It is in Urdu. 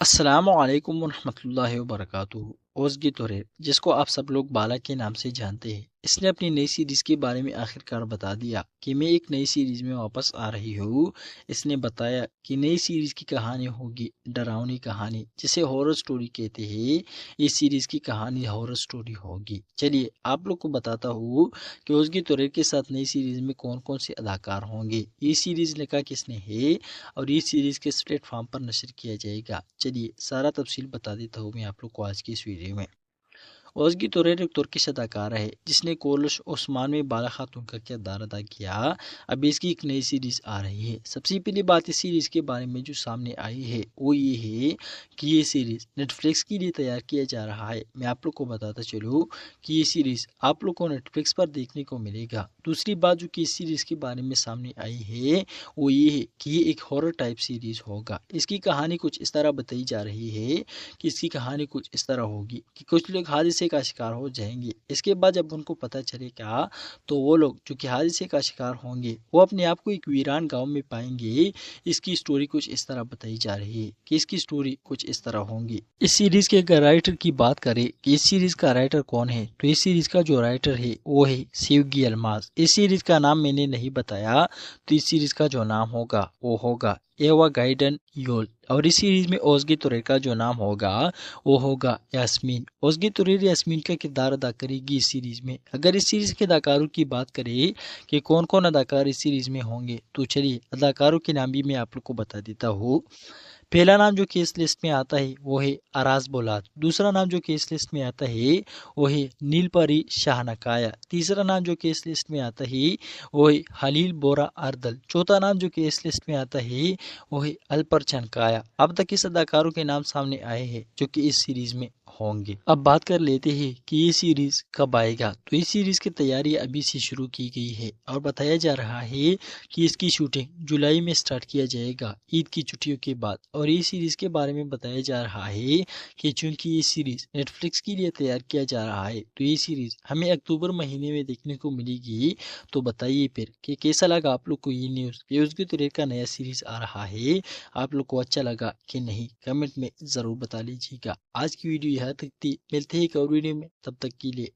السلام علیکم ورحمۃ اللہ وبرکاتہ۔ اوزگی توریر، جس کو آپ سب لوگ بالا کے نام سے جانتے ہیں، اس نے اپنی نئی سیریز کے بارے میں آخر کار بتا دیا کہ میں ایک نئی سیریز میں واپس آ رہی ہوں۔ اس نے بتایا کہ نئی سیریز کی کہانی ہوگی ڈراؤنی کہانی، جسے ہارر سٹوری کہتے ہیں۔ اس سیریز کی کہانی ہارر سٹوری ہوگی۔ چلیے آپ لوگ کو بتاتا ہوں کہ اوزگی توریر کے ساتھ نئی سیریز میں کون کون سے اداکار ہوں گے، یہ سیریز لکھا کس نے ہے اور یہ سیریز کس پلیٹ فارم پر نشر کیا جائے گا۔ چلیے سارا تفصیل بتا دیتا ہوں میں آپ لوگ کو آج کی اس ویڈیو میں۔ اوزگی توریر ایک ترکش اداکارہ ہے جس نے کولش عثمان میں بالا خاتون کا کردار ادا کیا۔ اب اس کی ایک نئی سیریز آ رہی ہے۔ سب سے پہلی بات اس سیریز کے بارے میں جو سامنے آئی ہے وہ یہ ہے کہ یہ سیریز نیٹ فلکس کے لیے تیار کیا جا رہا ہے۔ میں آپ لوگ کو بتاتا چلوں کہ یہ سیریز آپ لوگ کو نیٹ فلکس پر دیکھنے کو ملے گا۔ دوسری بات جو کہ اس سیریز کے بارے میں سامنے آئی ہے وہ یہ ہے کہ یہ ایک ہارر ٹائپ سیریز ہوگا۔ اس کی کہانی کچھ اس طرح بتائی جا رہی ہے کہ اس کی کہانی کچھ اس طرح ہوگی کہ کچھ لوگ حادثے کا شکار ہو جائیں گے۔ اس کے بعد جب ان کو پتہ چلے گا تو وہ لوگ جو کہ حادثے کا شکار ہوں گے وہ اپنے آپ کو ایک ویران گاؤں میں پائیں گے۔ اس کی سٹوری کچھ اس طرح بتائی جا رہی ہے کہ اس کی سٹوری کچھ اس طرح ہوں گی۔ اس سیریز کے اگر رائٹر کی بات کریں کہ اس سیریز کا رائٹر کون ہے، تو اس سیریز کا جو رائٹر ہے وہ ہے سیوگی الماس۔ اس سیریز کا نام میں نے نہیں بتایا، تو اس سیریز کا جو نام ہوگا وہ ہوگا ایوا گائیڈن یول، اور اس سیریز میں اوزگی توریر کا جو نام ہوگا وہ ہوگا یاسمین۔ اوزگی توریر یاسمین کا کردار ادا کرے گی اس سیریز میں۔ اگر اس سیریز کے اداکاروں کی بات کریں کہ کون کون اداکار اس سیریز میں ہوں گے، تو چلیے اداکاروں کے نام بھی میں آپ لوگ کو بتا دیتا ہوں۔ پہلا نام جو کہ اس لسٹ میں آتا ہے وہ ہے اراز بولاد۔ دوسرا نام جو کہ اس لسٹ میں آتا ہے وہ ہے نیل پری شاہنکایا۔ تیسرا نام جو کہ اس لسٹ میں آتا ہے وہ ہے خلیل بورا اردل۔ چوتھا نام جو کہ اس لسٹ میں آتا ہے وہ ہے الپر چنکایا۔ اب تک اس اداکاروں کے نام سامنے آئے ہیں جو کہ اس سیریز میں ہوں گے۔ اب بات کر لیتے ہیں کہ یہ سیریز کب آئے گا۔ تو اس سیریز کی تیاری ابھی سے شروع کی گئی ہے اور بتایا جا رہا ہے کہ اس کی شوٹنگ جولائی میں سٹارٹ کیا جائے گا، عید کی چھٹیوں کے بعد۔ اور یہ سیریز کے بارے میں بتایا جا رہا ہے کہ چونکہ یہ سیریز نیٹ فلکس کے لیے تیار کیا جا رہا ہے تو یہ سیریز ہمیں اکتوبر مہینے میں دیکھنے کو ملے گی۔ تو بتائیے پھر کہ کیسا لگا آپ لوگ کو یہ نیوز کہ اوزگی توریر کا نیا سیریز آ رہا ہے۔ آپ لوگ کو اچھا لگا کہ نہیں، کمنٹ میں ضرور بتا لیجیے گا۔ آج کی ویڈیو یہاں تک تھی، ملتے ہیں ایک اور ویڈیو میں، تب تک کے لیے